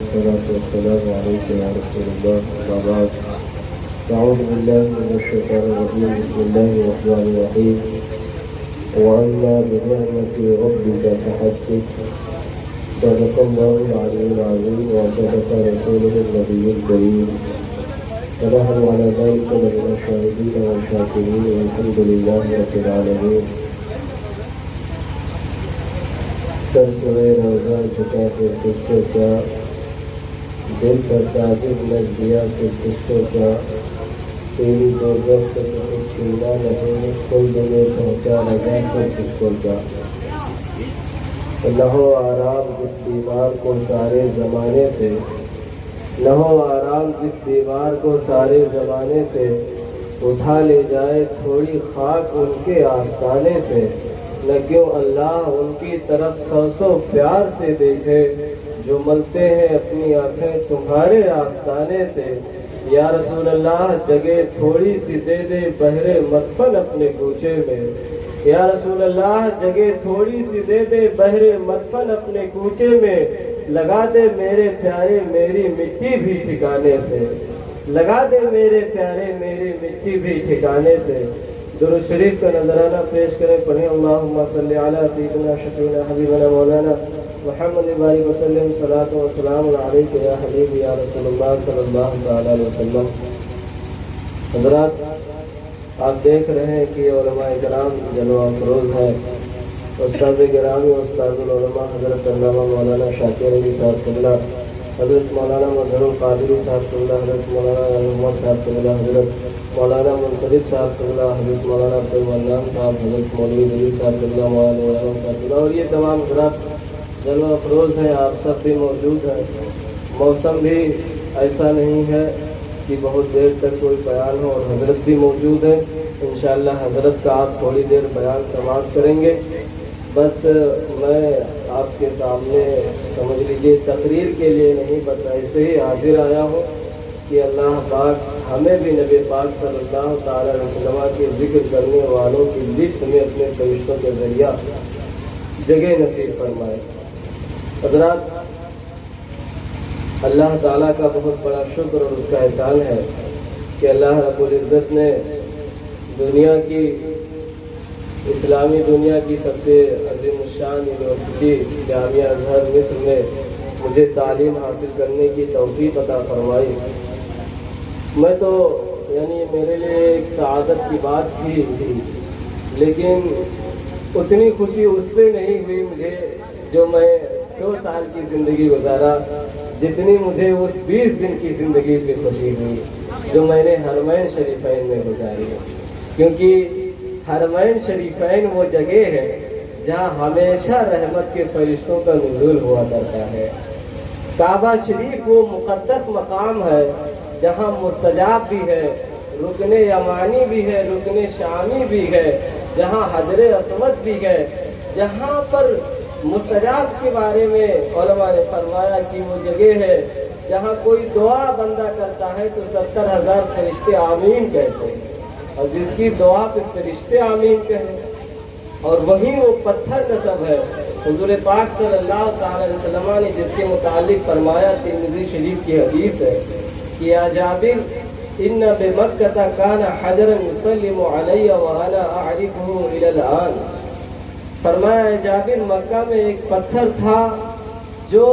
والصلاة والسلام عليك يا رسول الله. أما بعد، أعوذ بالله من الشيطان الرجيم. بسم الله الرحمن الرحيم. وأما بنعمة ربك فحدث. صدق الله العلي العظيم وصدق رسوله النبي الكريم، ونحن على ذلك لمن الشاهدين والشاكرين والحمد لله رب العالمين. سرسوئے روزہ چکا پھر کس کو کیا، دل پر تعبیر لگ دیا پھر کس کو کیا، تیری دوزخ سے کچھ چھینا نہیں، خلد میں پہنچا لگا پھر کس کو کیا. نہ ہو آرام جس بیمار کو سارے زمانے سے، نہ ہو آرام جس بیمار کو سارے زمانے سے، اٹھا لے جائے تھوڑی خاک ان کے آستانے سے. نہ کیوں اللہ ان کی طرف سو پیار سے دیکھے، جو ملتے ہیں اپنی آنکھیں تمہارے آستانے سے. یا رسول اللہ جگہ تھوڑی سی دے دے بہرے مدفن اپنے کوچے میں. یا رسول اللہ جگہ تھوڑی سی دے دے بہرے مدفن اپنے کوچے میں. لگا دے میرے پیارے میری مٹی بھی ٹھکانے سے، لگا دے میرے پیارے میری مٹی بھی ٹھکانے سے. درود شریف کا نذرانہ پیش کریں، پڑھیں اللہم صلی علی سیدنا شفیعنا حبیبنا مولانا محمد بارک وسلم. صلاۃ و سلام علیک یا حبیب یا رسول اللہ صلی اللہ تعالی علیہ وسلم. حضرات، آپ دیکھ رہے ہیں کہ علماء کرام جلوہ افروز ہیں. استاد گرامی استاد العلماء حضرت علامہ مولانا شاکر علی صاحب قبلہ، حضرت مولانا مظہر القادری صاحب قبلہ، حضرت مولانا محمد صاحب قبلہ، حضرت مولانا منصرف صاحب قبلہ، حضرت مولانا عبد المنان صاحب، حضرت مولوی علی صاحب قبلہ، مولانا مولانا صاحب قبلہ، اور یہ تمام حضرات جلوہ افروز ہیں. آپ سب بھی موجود ہیں. موسم بھی ایسا نہیں ہے کہ بہت دیر تک کوئی بیان ہو، اور حضرت بھی موجود ہیں. انشاءاللہ حضرت کا آپ تھوڑی دیر بیان سماعت کریں گے. بس میں آپ کے سامنے سمجھ لیجیے تقریر کے لیے نہیں، بس ایسے ہی حاضر آیا ہوں کہ اللہ پاک ہمیں بھی نبی پاک صلی اللہ تعالی علیہ وسلم کے ذکر کرنے والوں کی لسٹ میں اپنے فرشتوں کے ذریعہ جگہ نصیب فرمائے. حضرات، اللہ تعالیٰ کا بہت بڑا شکر اور اس کا احسان ہے کہ اللہ رب العزت نے دنیا کی، اسلامی دنیا کی سب سے عظیم الشان یونیورسٹی جامعہ ازہر مصر میں مجھے تعلیم حاصل کرنے کی توفیق عطا فرمائی. میں تو میرے لیے ایک سعادت کی بات تھی، لیکن اتنی خوشی اس پہ نہیں ہوئی مجھے جو میں 2 سال کی زندگی گزارا، جتنی مجھے اس 20 دن کی زندگی پہ خوشی ہوئی جو میں نے حرمین شریفین میں گزاری. کیونکہ حرمین شریفین وہ جگہ ہے جہاں ہمیشہ رحمت کے فرشتوں کا نزول ہوا کرتا ہے. کعبہ شریف وہ مقدس مقام ہے جہاں مستجاب بھی ہے، رکن یمانی بھی ہے، رکن شامی بھی ہے، جہاں حجر اسود بھی ہے، جہاں پر مستجاب کے بارے میں علماء نے فرمایا کہ وہ جگہ ہے جہاں کوئی دعا بندہ کرتا ہے تو 70,000 فرشتے آمین کہتے ہیں، اور جس کی دعا پہ فرشتے آمین کہیں. اور وہی وہ پتھر کا سب ہے. حضور پاک صلی اللہ تعالی علیہ وسلم نے جس کے متعلق فرمایا، ترمذی شریف کی حدیث ہے کہ یا جابر ان بمکہ کان حجرا یسلم علی وانا اعرفه الى الان. فرمایا اے جابر، مکہ میں ایک پتھر تھا جو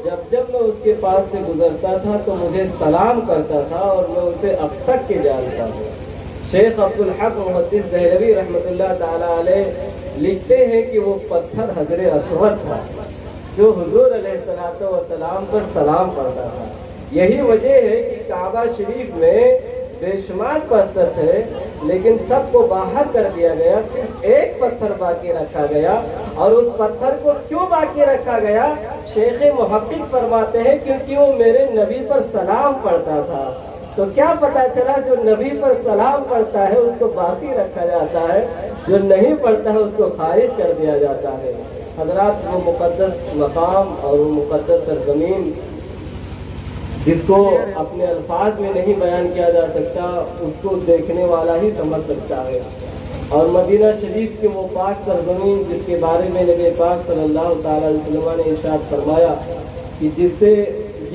جب میں اس کے پاس سے گزرتا تھا تو مجھے سلام کرتا تھا، اور میں اسے اب تک کے جانتا ہوں. شیخ عبدالحق محدث دہلوی رحمۃ اللہ تعالی علیہ لکھتے ہیں کہ وہ پتھر حجر اسود تھا جو حضور علیہ الصلوۃ والسلام پر سلام پڑھتا تھا. یہی وجہ ہے کہ کعبہ شریف میں بے شمار پتھر تھے، لیکن سب کو باہر کر دیا گیا، صرف ایک پتھر باقی رکھا گیا. اور اس پتھر کو کیوں باقی رکھا گیا؟ شیخ محقق فرماتے ہیں کیونکہ وہ میرے نبی پر سلام پڑھتا تھا. تو کیا پتا چلا، جو نبی پر سلام پڑھتا ہے اس کو باقی رکھا جاتا ہے، جو نہیں پڑھتا ہے اس کو خارج کر دیا جاتا ہے. حضرات، وہ مقدس مقام اور وہ مقدس سرزمین جس کو اپنے الفاظ میں نہیں بیان کیا جا سکتا، اس کو دیکھنے والا ہی سمجھ سکتا ہے. اور مدینہ شریف کے وہ پاک سرزمین جس کے بارے میں نبی پاک صلی اللہ تعالی علیہ وسلم نے ارشاد فرمایا کہ جس سے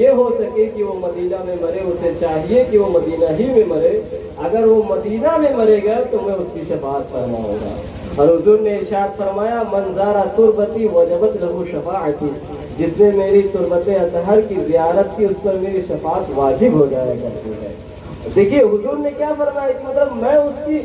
یہ ہو سکے کہ وہ مدینہ میں مرے، اسے چاہیے کہ وہ مدینہ ہی میں مرے، اگر وہ مدینہ میں مرے گا تو میں اس کی شفاعت فرماؤں گا۔ اور حضور نے ارشاد فرمایا من زارا تربتی وجبت لہو شفاعتی، جس نے میری تربت اطہر کی زیارت کی اس پر میری شفاعت واجب ہو جایا کرتی ہے۔ دیکھیے حضور نے کیا فرمایا، اس مطلب میں اس کی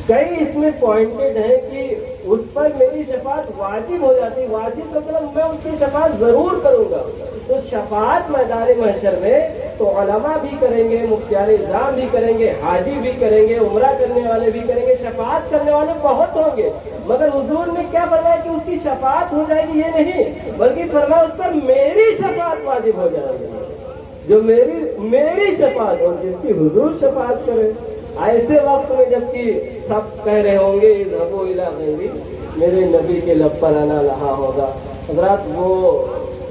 کئی اس میں پوائنٹڈ ہیں کہ اس پر میری شفاعت واجب ہو جاتی ہے۔ واجب مطلب میں اس کی شفاعت ضرور کروں گا۔ تو شفاعت میدان محشر میں تو علماء بھی کریں گے، مختار اعظام بھی کریں گے، حاجی بھی کریں گے، عمرہ کرنے والے بھی کریں گے، شفاعت کرنے والے بہت ہوں گے، مگر حضور نے کیا فرمایا کہ اس کی شفاعت ہو جائے گی یہ نہیں، بلکہ فرمایا اس پر میری شفاعت واجب ہو جائے گی، جو میری شفاعت اور جس کی حضور شفاعت کرے۔ ایسے وقت میں جبکہ سب کہہ رہے ہوں گے اذهبوا الی غیری، میرے نبی کے لب پر آنا رہا ہوگا۔ حضرات وہ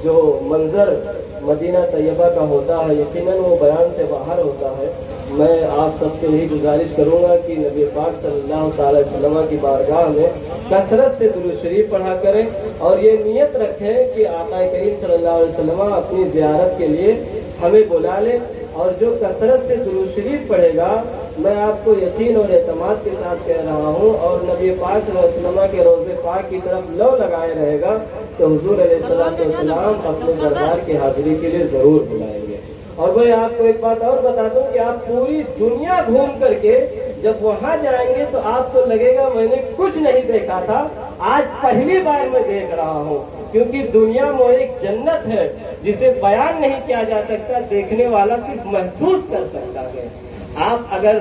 جو منظر مدینہ طیبہ کا ہوتا ہے یقیناً وہ بیان سے باہر ہوتا ہے۔ میں آپ سب سے یہی گزارش کروں گا کہ نبی پاک صلی اللہ تعالی وسلم کی بارگاہ میں کثرت سے درود شریف پڑھا کریں اور یہ نیت رکھیں کہ آقا کریم صلی اللہ علیہ وسلم اپنی زیارت کے لیے ہمیں بلا لیں، اور جو کثرت سے درود شریف پڑھے گا میں آپ کو یقین اور اعتماد کے ساتھ کہہ رہا ہوں، اور نبی پاک صلی اللہ علیہ وسلم کے روضے پاک کی طرف لو لگائے رہے گا تو حضور علیہ السلام اپنے دربار کی حاضری کے لیے ضرور بلائیں گے۔ اور میں آپ کو ایک بات اور بتا دوں کہ آپ پوری دنیا گھوم کر کے جب وہاں جائیں گے تو آپ کو لگے گا میں نے کچھ نہیں دیکھا تھا، آج پہلی بار میں دیکھ رہا ہوں، کیونکہ دنیا میں ایک جنت ہے جسے بیان نہیں کیا جا سکتا، دیکھنے والا صرف محسوس کر سکتا ہے۔ آپ اگر